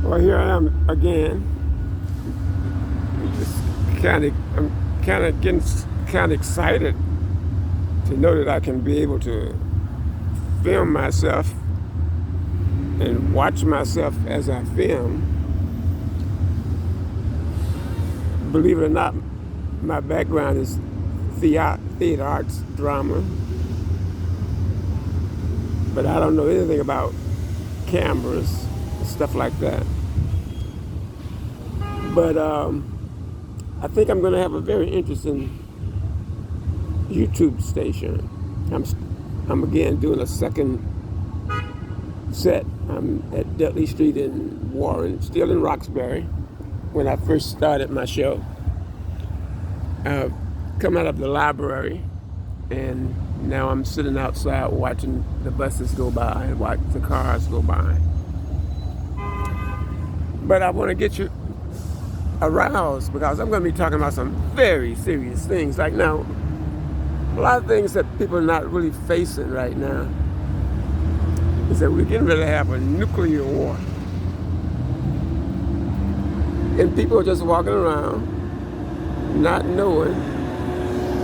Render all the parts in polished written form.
Well, here I am again. I'm kind of getting kind of excited to know that I can be able to film myself and watch myself as I film. Believe it or not, my background is theater arts, drama, but I don't know anything about cameras and stuff like that. But I think I'm going to have a very interesting YouTube station. I'm again doing a second set. I'm at Dudley Street in Warren, still in Roxbury, when I first started my show. I've come out of the library, and now I'm sitting outside watching the buses go by and watch the cars go by. But I want to get you aroused because I'm going to be talking about some very serious things. Like now, a lot of things that people are not really facing right now is that we're getting ready to have a nuclear war. And people are just walking around not knowing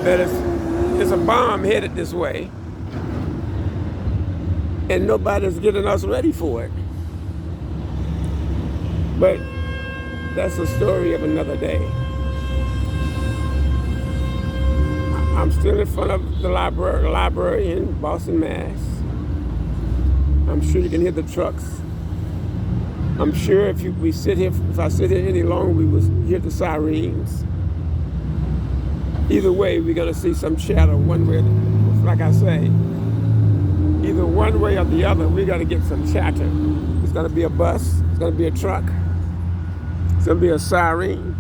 that it's a bomb headed this way and nobody's getting us ready for it. But that's the story of another day. I'm still in front of the library in Boston, Mass. I'm sure you can hear the trucks. I'm sure if I sit here any longer, we will hear the sirens. Either way, we're going to see some chatter one way. Like I say, either one way or the other, we're going to get some chatter. It's going to be a bus. It's going to be a truck. It's going to be a siren.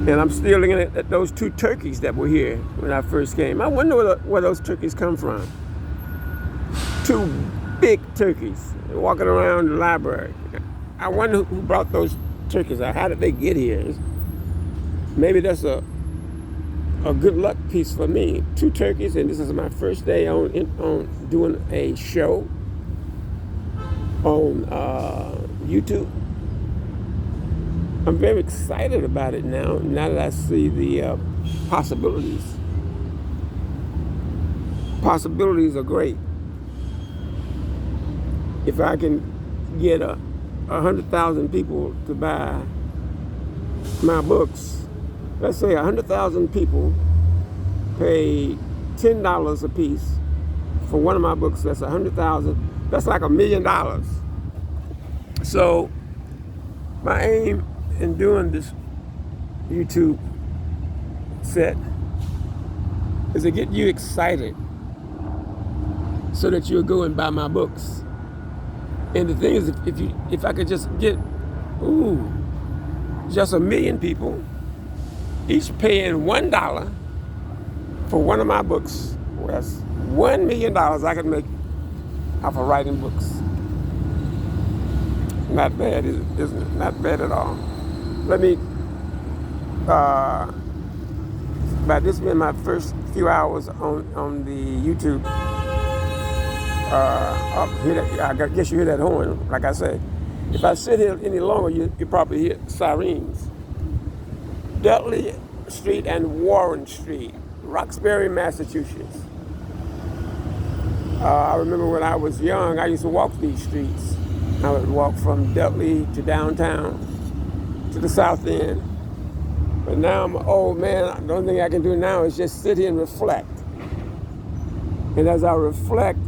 And I'm still looking at those two turkeys that were here when I first came. I wonder where those turkeys come from. Two big turkeys walking around the library. I wonder who brought those turkeys out. How did they get here? Maybe that's a good luck piece for me. Two turkeys, and this is my first day on doing a show on YouTube. I'm very excited about it now that I see the possibilities. Possibilities are great. If I can get 100,000 people to buy my books, let's say 100,000 people pay $10 a piece for one of my books, that's 100,000. That's like $1 million. So my aim in doing this YouTube set is to get you excited so that you'll go and buy my books. And the thing is, if I could just get, just 1 million people, each paying $1 for one of my books, well, that's $1 million I could make off of writing books. Not bad, isn't it? Not bad at all. Let me, but this has been my first few hours on the YouTube. I guess you hear that horn, like I say. If I sit here any longer, you probably hear sirens. Dudley Street and Warren Street, Roxbury, Massachusetts. I remember when I was young, I used to walk these streets. I would walk from Dudley to downtown, to the south end. But now I'm an old man. The only thing I can do now is just sit here and reflect. And as I reflect,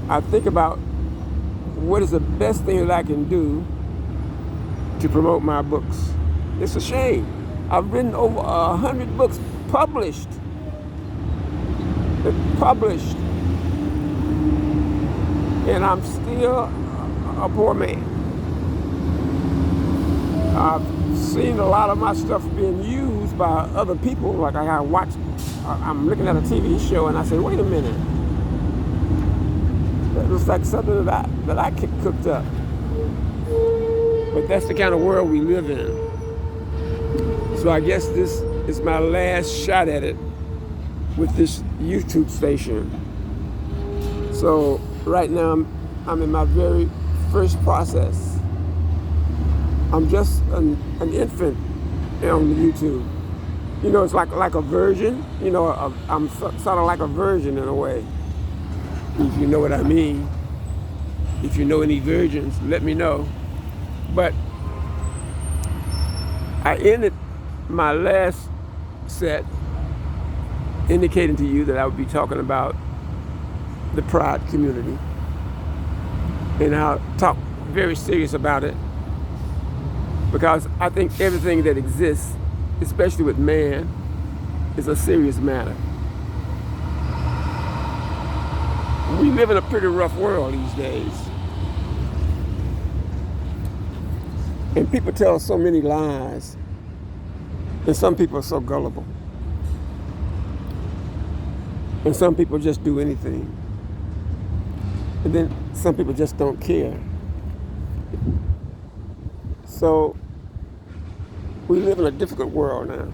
I think about what is the best thing that I can do to promote my books. It's a shame. I've written over 100 books published. Published. And I'm still a poor man. I've seen a lot of my stuff being used by other people. Like I'm looking at a TV show and I say, wait a minute. That looks like something that I cooked up. But that's the kind of world we live in. So I guess this is my last shot at it with this YouTube station. So right now I'm in my very first process. I'm just an infant on YouTube. You know, it's like a virgin. You know, I'm sort of like a virgin in a way, if you know what I mean. If you know any virgins, let me know. But I ended my last set indicating to you that I would be talking about the pride community. And I'll talk very serious about it because I think everything that exists, especially with man, is a serious matter. We live in a pretty rough world these days. And people tell so many lies. And some people are so gullible. And some people just do anything. And then some people just don't care. So we live in a difficult world now.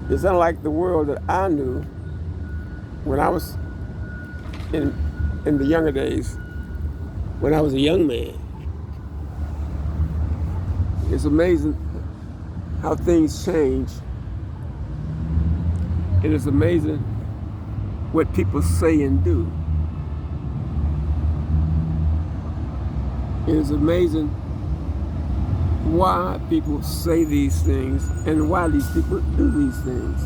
It's unlike the world that I knew when I was in the younger days, when I was a young man. It's amazing how things change. It is amazing what people say and do. It is amazing why people say these things and why these people do these things.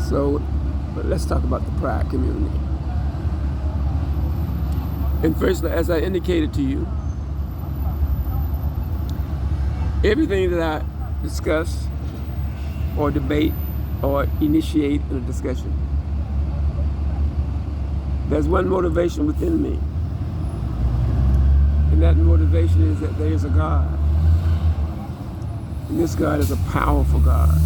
So, but let's talk about the pride community. And first, as I indicated to you, everything that I discuss or debate or initiate in a discussion, there's one motivation within me. And that motivation is that there is a God. And this God is a powerful God.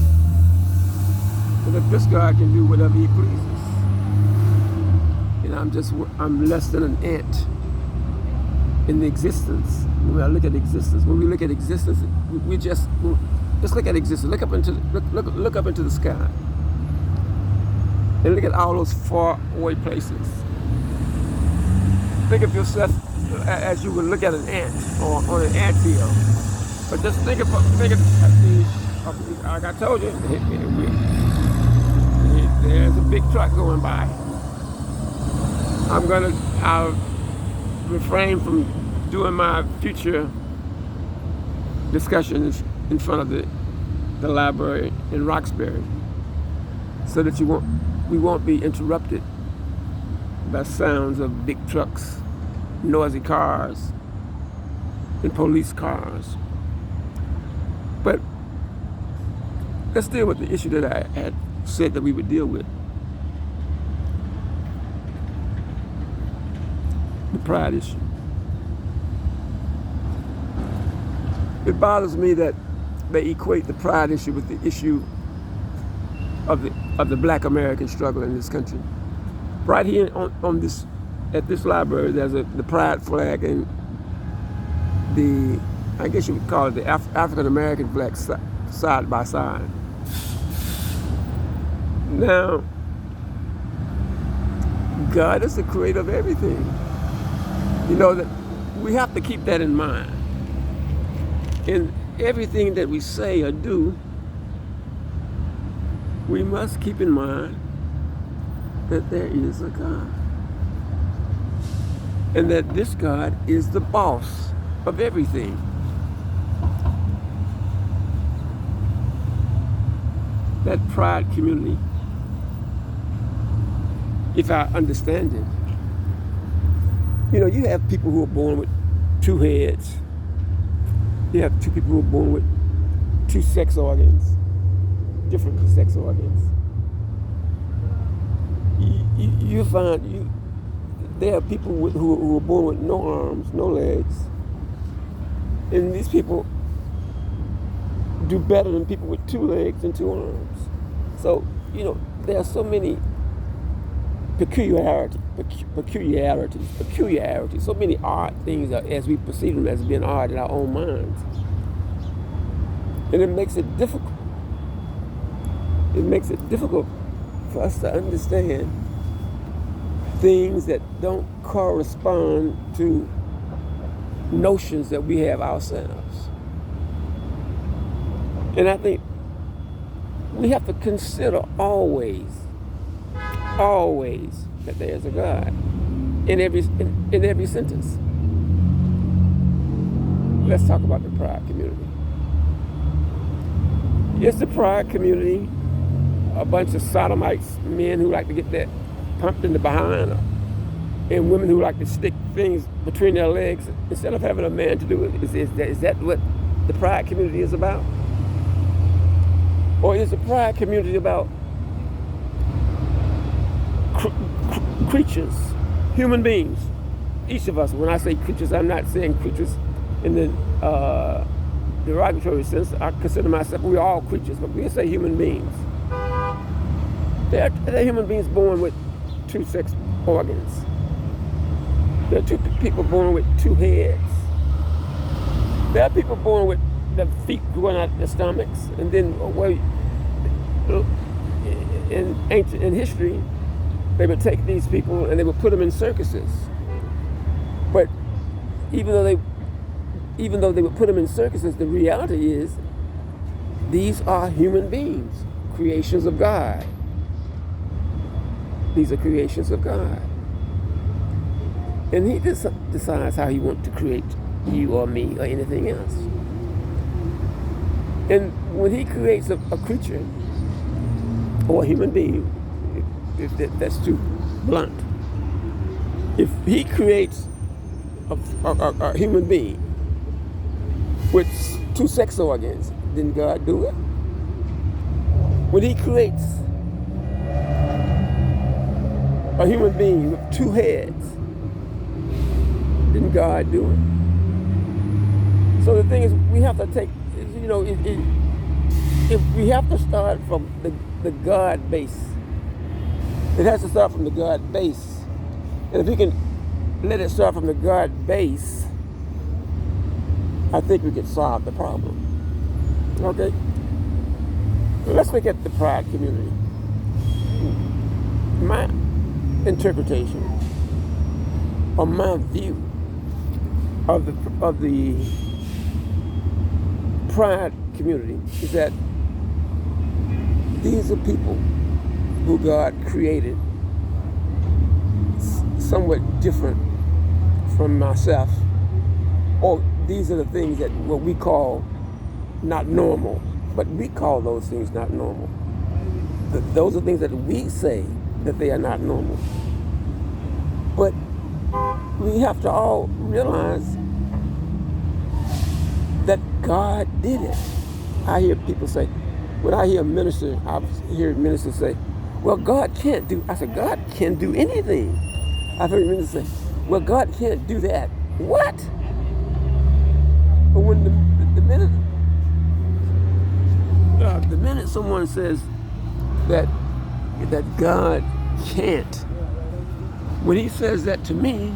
And that this God can do whatever he pleases. And I'm less than an ant in the existence. When I look at existence, when we look at existence, we just look at existence. Look up into the sky, and look at all those far away places. Think of yourself as you would look at an ant or on an anthill. But just think of like I told you, there's a big truck going by. I'll refrain from doing my future discussions in front of the library in Roxbury, so that we won't be interrupted by sounds of big trucks, noisy cars, and police cars. But let's deal with the issue that I had said that we would deal with. The pride issue. It bothers me that they equate the pride issue with the issue of the Black American struggle in this country. Right here at this library, there's the pride flag and I guess you would call it the African American flag side by side. Now, God is the creator of everything. You know that we have to keep that in mind. In everything that we say or do, we must keep in mind that there is a God. And that this God is the boss of everything. That pride community, if I understand it, you know, you have people who are born with two heads. You have two people who are born with two sex organs, different sex organs. You find there are people who are born with no arms, no legs, and these people do better than people with two legs and two arms. So, you know, there are so many peculiarities, so many odd things as we perceive them as being odd in our own minds. And it makes it difficult. It makes it difficult for us to understand things that don't correspond to notions that we have ourselves. And I think we have to consider always that there's a God in every sentence. Let's talk about the Pride community. Is the Pride community a bunch of sodomites, men who like to get that pumped in the behind, and women who like to stick things between their legs instead of having a man to do it? Is that what the Pride community is about? Or is the Pride community about creatures, human beings? Each of us, when I say creatures, I'm not saying creatures in the derogatory sense. I consider myself, we're all creatures, but we say human beings. They're human beings born with two sex organs. There are two people born with two heads. There are people born with the feet growing out their stomachs, and then in history, they would take these people and they would put them in circuses. But even though they would put them in circuses, the reality is these are human beings, creations of God. These are creations of God. And he decides how he wants to create you or me or anything else. And when he creates a creature or a human being, if that's too blunt, if he creates a human being with two sex organs, didn't God do it? When he creates a human being with two heads, didn't God do it? So the thing is, we have to take, if we have to start from the God base, it has to start from the God base. And if we can let it start from the God base, I think we could solve the problem. Okay? Let's look at the Pride community. My interpretation, or my view of the Pride community is that these are people who God created somewhat different from myself, or these are the things that what we call not normal, but we call those things not normal. Those are things that we say that they are not normal. But we have to all realize that God did it. I hear people say, when I hear ministers say, well, God can't do, I said, God can do anything. I've heard ministers say, well, God can't do that. What? But when the minute someone says that God can't, when he says that to me,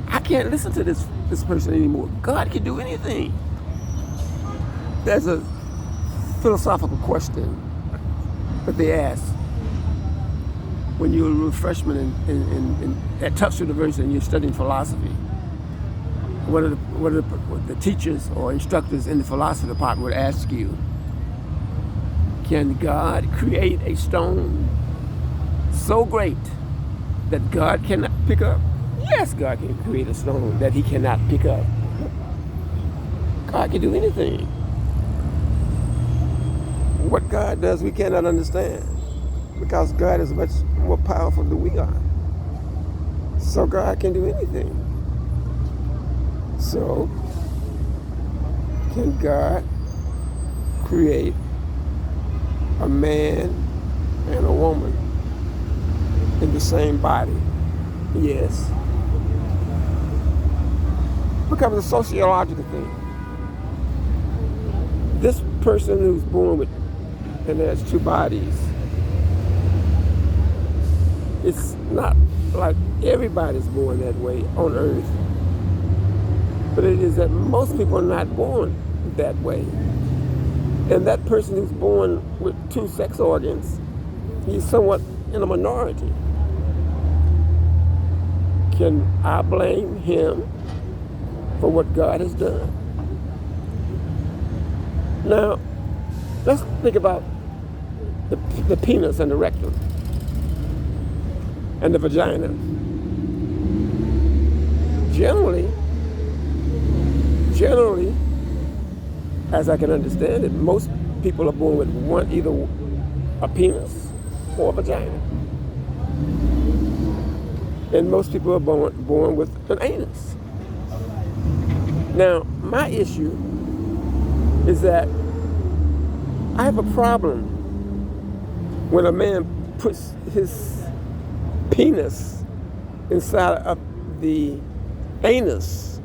I can't listen to this person anymore. God can do anything. There's a philosophical question that they ask when you're a freshman at Tufts University and you're studying philosophy. One of the teachers or instructors in the philosophy department would ask you, can God create a stone so great that God cannot pick up? Yes, God can create a stone that he cannot pick up. God can do anything. What God does, we cannot understand, because God is much more powerful than we are. So God can do anything. So, can God create a man and a woman in the same body? Yes. It becomes a sociological thing. This person who's born with, and has two bodies, it's not like everybody's born that way on earth. But it is that most people are not born that way. And that person who's born with two sex organs, he's somewhat in a minority. Can I blame him for what God has done. Now, let's think about the penis and the rectum and the vagina. Generally, as I can understand it, most people are born with either a penis or a vagina. And most people are born with an anus. Now, my issue is that I have a problem when a man puts his penis inside of the anus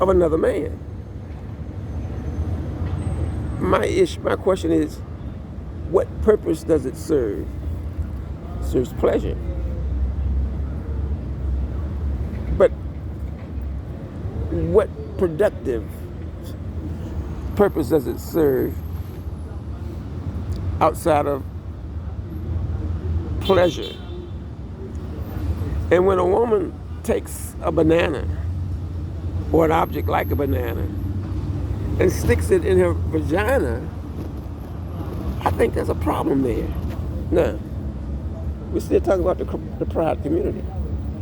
of another man. My question is, what purpose does it serve? It serves pleasure. But what productive purpose does it serve outside of pleasure? And when a woman takes a banana or an object like a banana and sticks it in her vagina, I think there's a problem there. Now, we're still talking about the pride community.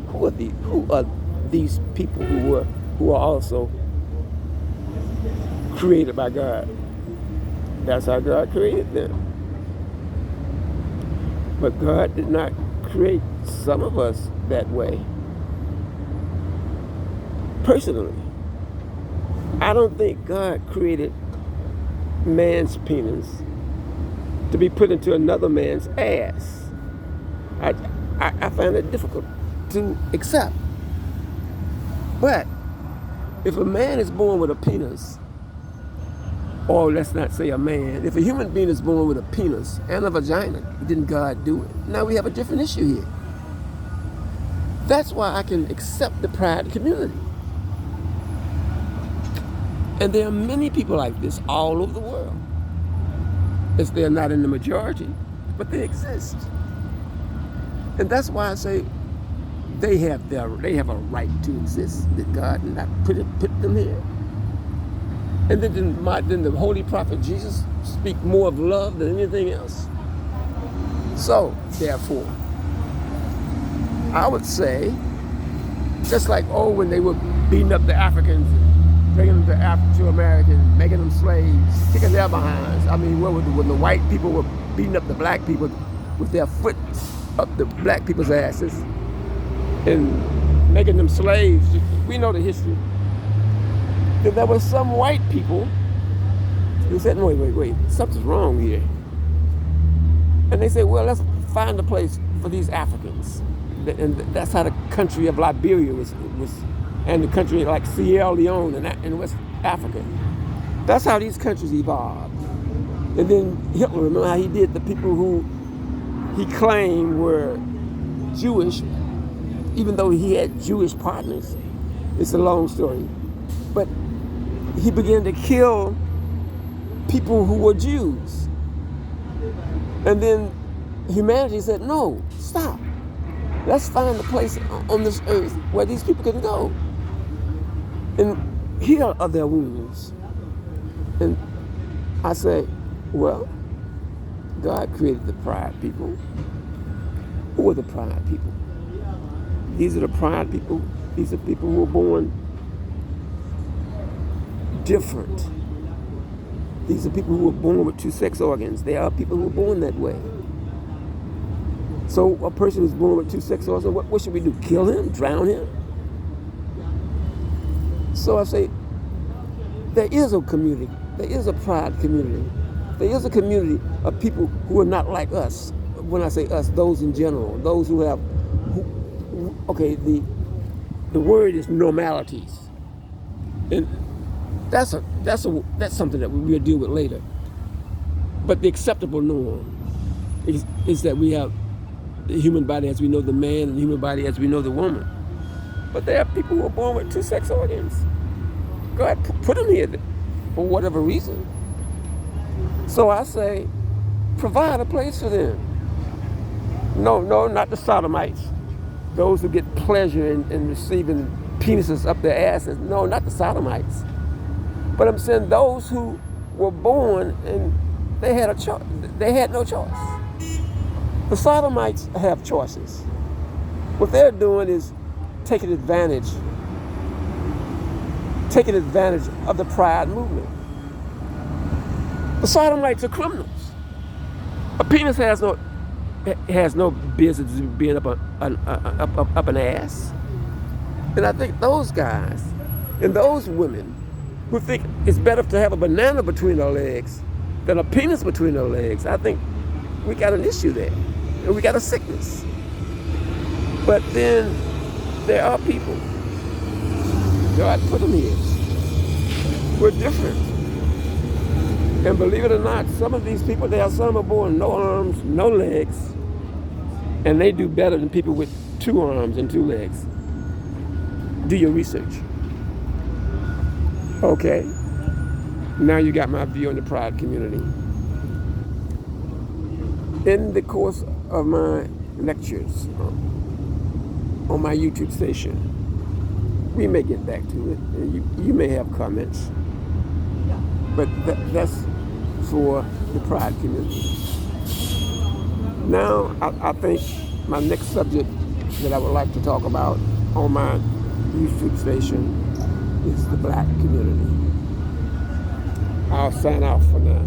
Who are these people who are also created by God? That's how God created them. But God did not create some of us that way. Personally, I don't think God created man's penis to be put into another man's ass. I find it difficult to accept. But if a man is born with a penis, or let's not say a man, if a human being is born with a penis and a vagina, didn't God do it? Now we have a different issue here. That's why I can accept the pride community. And there are many people like this all over the world. As they're not in the majority, but they exist. And that's why I say they have a right to exist, that God did not put them here. And then the holy prophet Jesus speak more of love than anything else. So, therefore, I would say, just like, when they were beating up the Africans, bringing them to America, making them slaves, kicking their behinds. I mean, when the white people were beating up the black people with their foot up the black people's asses and making them slaves. We know the history. That there were some white people who said, wait, something's wrong here. And they said, well, let's find a place for these Africans. And that's how the country of Liberia was and the country like Sierra Leone in West Africa. That's how these countries evolved. And then Hitler, remember how he did the people who he claimed were Jewish, even though he had Jewish partners. It's a long story. But he began to kill people who were Jews. And then humanity said, no, stop. Let's find a place on this earth where these people can go and heal of their wounds. And I say, well, God created the pride people. Who are the pride people? These are the pride people. These are people who were born different. These are people who were born with two sex organs. There are people who were born that way. So a person who's born with two sex organs, what should we do? Kill him? Drown him? So I say, there is a community. There is a pride community. There is a community of people who are not like us. When I say us, those in general, those who have, the word is normalities, and that's something that we'll deal with later. But the acceptable norm is that we have the human body as we know the man and the human body as we know the woman. But there are people who are born with two sex organs. God put them here for whatever reason. So I say, provide a place for them. No, not the sodomites. those who get pleasure in receiving penises up their asses. No, not the sodomites. But I'm saying those who were born and they had a choice. They had no choice. The sodomites have choices. What they're doing is taking advantage of the pride movement. The sodomites are criminals. A penis has no business being up an ass. And I think those guys and those women who think it's better to have a banana between their legs than a penis between their legs, I think we got an issue there. And we got a sickness. But then there are people, God put them here, we're different. And believe it or not, some of these people, some are born no arms, no legs, and they do better than people with 2 arms and 2 legs. Do your research. Okay, now you got my view on the pride community. In the course of my lectures on my YouTube station, we may get back to it, and you may have comments, but that's for the pride community. Now, I think my next subject that I would like to talk about on my YouTube station is the black community. I'll sign off for now.